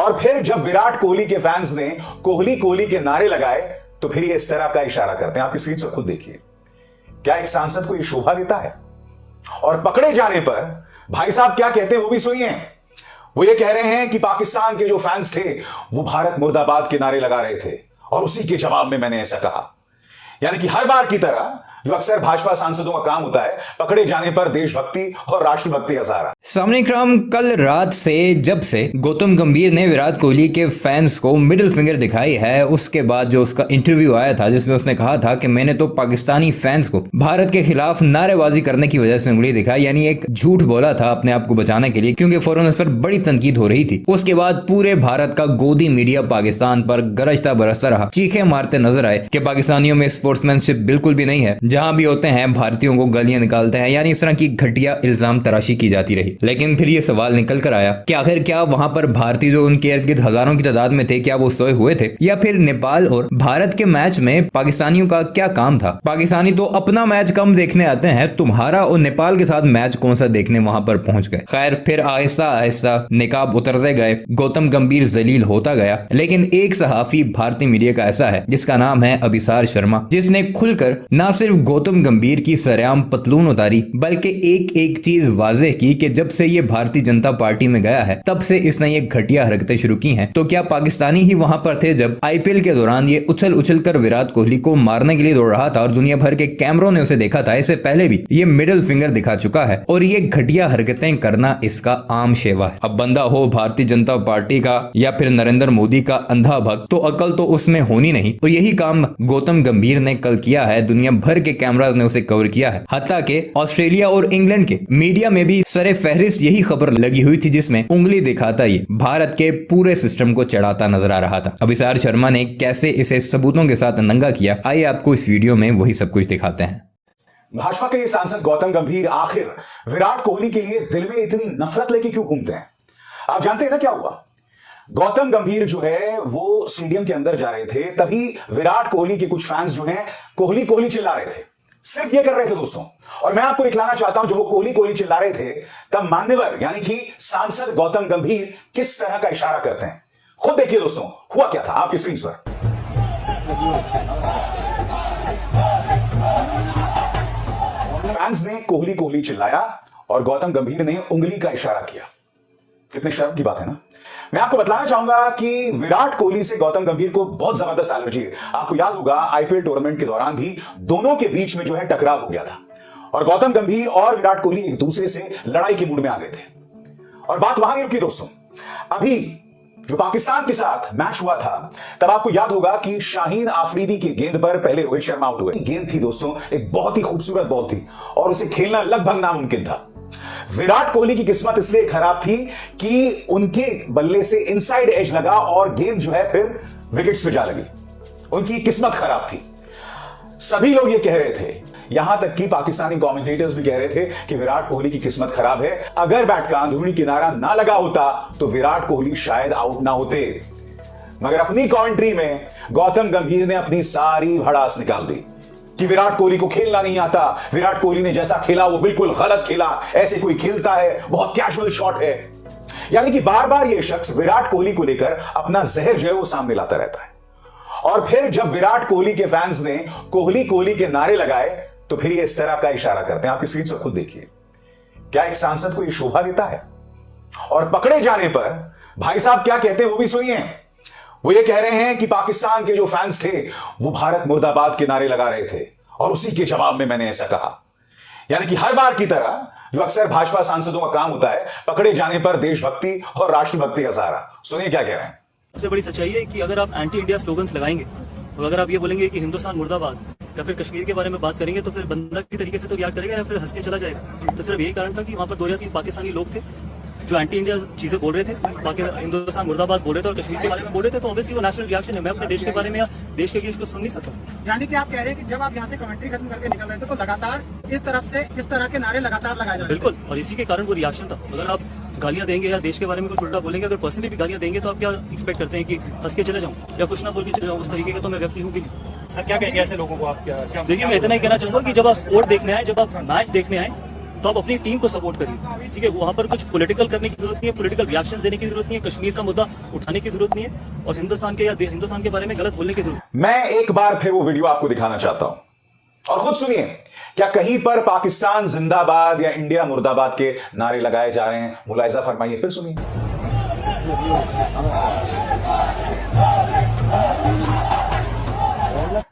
और फिर जब विराट कोहली के फैंस ने कोहली कोहली के नारे लगाए तो फिर ये इस तरह का इशारा करते हैं। आपकी स्क्रीन पर खुद देखिए, क्या एक सांसद को ये शोभा देता है? और पकड़े जाने पर भाई साहब क्या कहते हैं वो भी सुनिए। वो ये कह रहे हैं कि पाकिस्तान के जो फैंस थे वो भारत मुर्दाबाद के नारे लगा रहे थे और उसी के जवाब में मैंने ऐसा कहा। यानी कि हर बार की तरह जो अक्सर भाजपा सांसदों का काम होता है, पकड़े जाने पर देशभक्ति और राष्ट्रभक्ति का सहारा। सामने क्रम कल रात से जब से गौतम गंभीर ने विराट कोहली के फैंस को मिडिल फिंगर दिखाई है, उसके बाद जो उसका इंटरव्यू आया था जिसमें उसने कहा था कि मैंने तो पाकिस्तानी फैंस को भारत के खिलाफ नारेबाजी करने की वजह से उंगली दिखाई, यानी एक झूठ बोला था अपने आप को बचाने के लिए, क्योंकि फौरन इस पर बड़ी तनकीद हो रही थी। उसके बाद पूरे भारत का गोदी मीडिया पाकिस्तान पर गरजता बरसता रहा, चीखे मारते नजर आए कि पाकिस्तानियों में स्पोर्ट्समैनशिप बिल्कुल भी नहीं है, जहां भी होते हैं भारतीयों को गालियां निकालते हैं, यानी इस तरह की घटिया इल्जाम तराशी की जाती रही। लेकिन फिर ये सवाल निकल कर आया कि आखिर क्या वहां पर भारतीय जो उनके इर्द गिर्द हजारों की तादाद में थे, क्या वो सोए हुए थे, या फिर नेपाल और भारत के मैच में पाकिस्तानियों का क्या काम था? पाकिस्तानी तो अपना मैच कम देखने आते हैं, तुम्हारा और नेपाल के साथ मैच कौन सा देखने वहां पर पहुंच गए। खैर, फिर आहिस्ता आहिस्ता निकाब उतरते गए, गौतम गंभीर जलील होता गया। लेकिन एक सहाफी भारतीय मीडिया का ऐसा है जिसका नाम है अभिसार शर्मा, जिसने खुलकर न सिर्फ गौतम गंभीर की सरेआम पतलून उतारी, बल्कि एक एक चीज वाज़ेह की कि जब से ये भारतीय जनता पार्टी में गया है तब से इसने ये घटिया हरकतें शुरू की हैं। तो क्या पाकिस्तानी ही वहां पर थे जब आईपीएल के दौरान ये उछल उछल कर विराट कोहली को मारने के लिए दौड़ रहा था और दुनिया भर के कैमरों ने उसे देखा था? इससे पहले भी ये मिडिल फिंगर दिखा चुका है और ये घटिया हरकतें करना इसका आम शेवा है। अब बंदा हो भारतीय जनता पार्टी का या फिर नरेंद्र मोदी का अंधा भक्त, तो अकल तो उसमें होनी नहीं। और यही काम गौतम गंभीर ने कल किया है, दुनिया भर के कैमराज ने उसे कवर किया है। हत्ता के ऑस्ट्रेलिया और इंग्लैंड के मीडिया में भी सरे फहरिस्त यही खबर लगी हुई थी जिसमें उंगली दिखाता ये भारत के पूरे सिस्टम को चढ़ाता नजर आ रहा था। अभिसार शर्मा ने कैसे इसे सबूतों के साथ नंगा किया, आइए आपको इस वीडियो में वही सब कुछ दिखाते हैं। भाजपा के ये सांसद गौतम गंभीर आखिर विराट कोहली के लिए दिल में इतनी नफरत लेके क्यों घूमते हैं? आप जानते हैं ना क्या हुआ? गौतम गंभीर जो है वो स्टेडियम के अंदर जा रहे थे, तभी विराट कोहली के कुछ फैंस जो हैं कोहली कोहली चिल्ला रहे थे। सिर्फ ये कर रहे थे दोस्तों। और मैं आपको दिखलाना चाहता हूं, जब वो कोहली कोहली चिल्ला रहे थे तब मान्यवर यानी कि सांसद गौतम गंभीर किस तरह का इशारा करते हैं। खुद देखिए दोस्तों, हुआ क्या था आपकी स्क्रीन पर। फैंस ने कोहली कोहली चिल्लाया और गौतम गंभीर ने उंगली का इशारा किया। कितने शर्म की बात है ना। मैं आपको बताना चाहूंगा कि विराट कोहली से गौतम गंभीर को बहुत जबरदस्त एलर्जी है। आपको याद होगा आईपीएल टूर्नामेंट के दौरान भी दोनों के बीच में जो है टकराव हो गया था और गौतम गंभीर और विराट कोहली एक दूसरे से लड़ाई के मूड में आ गए थे। और बात वहां नहीं रुकी दोस्तों। अभी जो पाकिस्तान के साथ मैच हुआ था तब आपको याद होगा कि शाहीन आफरीदी की गेंद पर पहले रोहित शर्मा आउट हुए। गेंद थी दोस्तों, एक बहुत ही खूबसूरत बॉल थी और उसे खेलना लगभग नामुमकिन था। विराट कोहली की किस्मत इसलिए खराब थी कि उनके बल्ले से इनसाइड एज लगा और गेंद जो है फिर विकेट्स पे जा लगी। उनकी किस्मत खराब थी। सभी लोग ये कह रहे थे, यहां तक कि पाकिस्तानी कमेंटेटर्स भी कह रहे थे कि विराट कोहली की किस्मत खराब है। अगर बैट का अंदरूनी किनारा ना लगा होता तो विराट कोहली शायद आउट ना होते। मगर अपनी कमेंट्री में गौतम गंभीर ने अपनी सारी भड़ास निकाल दी कि विराट कोहली को खेलना नहीं आता, विराट कोहली ने जैसा खेला वो बिल्कुल गलत खेला, ऐसे कोई खेलता है, बहुत कैजुअल शॉट है। यानी कि बार बार ये शख्स विराट कोहली को लेकर अपना जहर जो है वो सामने लाता रहता है। और फिर जब विराट कोहली के फैंस ने कोहली कोहली के नारे लगाए तो फिर ये इस तरह का इशारा करते हैं। आपकी स्क्रीन पर खुद देखिए, क्या एक सांसद को ये शोभा देता है? और पकड़े जाने पर भाई साहब क्या कहते हैं वो भी सुनिए। वो ये कह रहे हैं कि पाकिस्तान के जो फैंस थे वो भारत मुर्दाबाद के नारे लगा रहे थे और उसी के जवाब में मैंने ऐसा कहा। यानी कि हर बार की तरह जो अक्सर भाजपा सांसदों का काम होता है, पकड़े जाने पर देशभक्ति और राष्ट्रभक्ति का सहारा। सुनिए क्या कह रहे हैं। सबसे बड़ी सच्चाई है कि अगर आप एंटी इंडिया स्लोगन्स लगाएंगे और अगर आप ये बोलेंगे कि हिंदुस्तान मुर्दाबाद या फिर कश्मीर के बारे में बात करेंगे तो फिर बंदा की तरीके से तो रिएक्ट करेगा या फिर हंस के चला जाएगा। तो सिर्फ यही कारण था कि वहाँ पर 2 या 3 पाकिस्तानी लोग थे जो एंटी इंडिया चीजें बोल रहे थे, बाकी हिंदुस्तान मुर्दाबाद बोल रहे थे और कश्मीर के बारे में बोल रहे थे। तो ऑब्वियसली वो नेशनल रिएक्शन है। मैं अपने देश के बारे में या देश के अगेंस्ट कुछ सुन नहीं सकता। यानी कि आप कह रहे हैं कि जब आप यहाँ से कमेंट्री खत्म करके निकल रहे थे तो लगातार इस तरफ से इस तरह के नारे लगातार लगाए जा रहे थे। बिल्कुल, और इसी के कारण वो रिएक्शन था। अगर आप गालियां देंगे या देश के बारे में कुछ उल्टा बोलेंगे, अगर पर्सनली भी गालियां देंगे तो आप क्या एक्सपेक्ट करते हैं कि हंस के चले जाऊं या कुछ ना बोल के चले जाऊं? उस तरीके का तो मैं व्यक्ति हूँ भी नहीं। सर क्या कहेंगे ऐसे लोगों को आप? क्या देखिए, मैं इतना ही कहना चाहूंगा कि जब आप स्पोर्ट देखने आए, जब आप मैच देखने आए तो आप अपनी टीम को सपोर्ट करिए, ठीक है। वहां पर कुछ पॉलिटिकल करने की जरूरत नहीं है, पॉलिटिकल रिएक्शन देने की जरूरत नहीं है, कश्मीर का मुद्दा उठाने की जरूरत नहीं है, और हिंदुस्तान के या हिंदुस्तान के बारे में गलत बोलने की जरूरत। मैं एक बार फिर वो वीडियो आपको दिखाना चाहता हूं और खुद सुनिए, क्या कहीं पर पाकिस्तान जिंदाबाद या इंडिया मुर्दाबाद के नारे लगाए जा रहे हैं? मुलाहिजा फरमाइए, फिर सुनिए।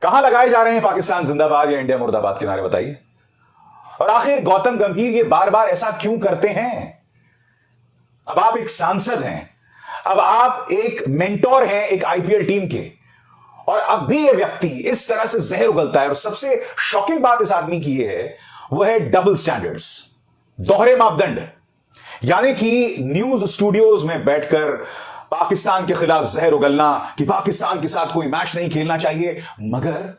कहां लगाए जा रहे हैं पाकिस्तान जिंदाबाद या इंडिया मुर्दाबाद के नारे, बताइए। और आखिर गौतम गंभीर ये बार बार ऐसा क्यों करते हैं? अब आप एक सांसद हैं, अब आप एक मेंटोर हैं एक आईपीएल टीम के, और अब भी ये व्यक्ति इस तरह से जहर उगलता है। और सबसे शॉकिंग बात इस आदमी की ये है, वह है डबल स्टैंडर्ड्स, दोहरे मापदंड। यानी कि न्यूज स्टूडियोज में बैठकर पाकिस्तान के खिलाफ जहर उगलना कि पाकिस्तान के साथ कोई मैच नहीं खेलना चाहिए, मगर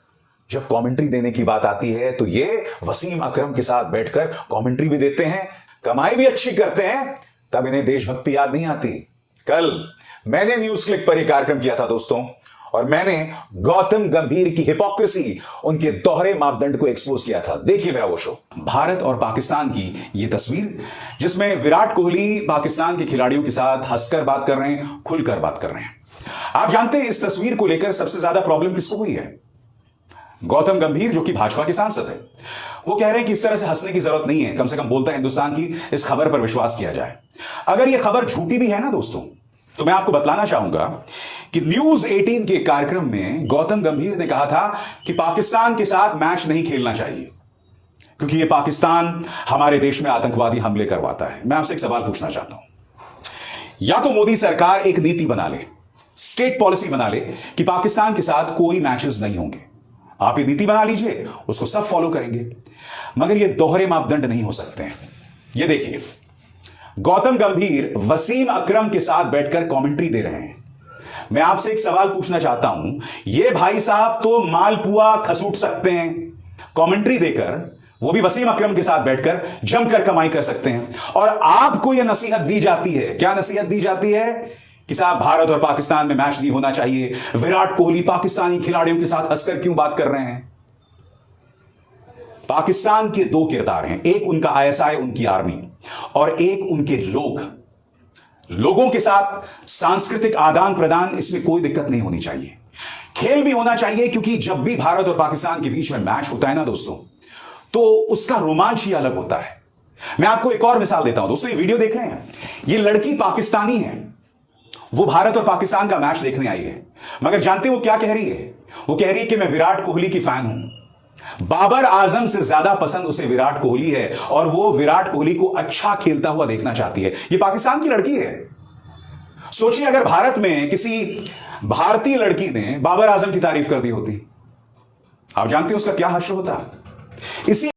जब कमेंट्री देने की बात आती है तो ये वसीम अकरम के साथ बैठकर कमेंट्री भी देते हैं, कमाई भी अच्छी करते हैं, तब इन्हें देशभक्ति याद नहीं आती। कल मैंने न्यूज क्लिक पर यह कार्यक्रम किया था दोस्तों, और मैंने गौतम गंभीर की हिपोक्रेसी, उनके दोहरे मापदंड को एक्सपोज किया था। देखिए मेरा वो शो। भारत और पाकिस्तान की यह तस्वीर, जिसमें विराट कोहली पाकिस्तान के खिलाड़ियों के साथ हंसकर बात कर रहे हैं, खुलकर बात कर रहे हैं। आप जानते हैं इस तस्वीर को लेकर सबसे ज्यादा प्रॉब्लम किसको हुई है? गौतम गंभीर, जो कि भाजपा के सांसद है, वो कह रहे हैं कि इस तरह से हंसने की जरूरत नहीं है, कम से कम बोलता है हिंदुस्तान की, इस खबर पर विश्वास किया जाए। अगर यह खबर झूठी भी है ना दोस्तों, तो मैं आपको बतलाना चाहूंगा कि न्यूज 18 के कार्यक्रम में गौतम गंभीर ने कहा था कि पाकिस्तान के साथ मैच नहीं खेलना चाहिए क्योंकि यह पाकिस्तान हमारे देश में आतंकवादी हमले करवाता है। मैं आपसे एक सवाल पूछना चाहता हूं, या तो मोदी सरकार एक नीति बना ले, स्टेट पॉलिसी बना ले कि पाकिस्तान के साथ कोई मैचेस नहीं होंगे, आप ये नीति बना लीजिए, उसको सब फॉलो करेंगे, मगर ये दोहरे मापदंड नहीं हो सकते हैं। ये देखिए, गौतम गंभीर वसीम अकरम के साथ बैठकर कमेंट्री दे रहे हैं। मैं आपसे एक सवाल पूछना चाहता हूं, ये भाई साहब तो मालपुआ खसूट सकते हैं, कमेंट्री देकर, वो भी वसीम अकरम के साथ बैठकर जमकर कमाई कर सकते हैं, और आपको यह नसीहत दी जाती है, क्या नसीहत दी जाती है कि साहब भारत और पाकिस्तान में मैच नहीं होना चाहिए, विराट कोहली पाकिस्तानी खिलाड़ियों के साथ हंसकर क्यों बात कर रहे हैं? पाकिस्तान के दो किरदार हैं, एक उनका आईएसआई, उनकी आर्मी, और एक उनके लोगों के साथ सांस्कृतिक आदान प्रदान, इसमें कोई दिक्कत नहीं होनी चाहिए। खेल भी होना चाहिए, क्योंकि जब भी भारत और पाकिस्तान के बीच में मैच होता है ना दोस्तों, तो उसका रोमांच ही अलग होता है। मैं आपको एक और मिसाल देता हूं दोस्तों, ये वीडियो देख रहे हैं, ये लड़की पाकिस्तानी है, वो भारत और पाकिस्तान का मैच देखने आई है, मगर जानते हैं वो क्या कह रही है? वो कह रही है कि मैं विराट कोहली की फैन हूं, बाबर आजम से ज्यादा पसंद उसे विराट कोहली है, और वो विराट कोहली को अच्छा खेलता हुआ देखना चाहती है। ये पाकिस्तान की लड़की है। सोचिए अगर भारत में किसी भारतीय लड़की ने बाबर आजम की तारीफ कर दी होती, आप जानते हैं उसका क्या हश्र होता? इसी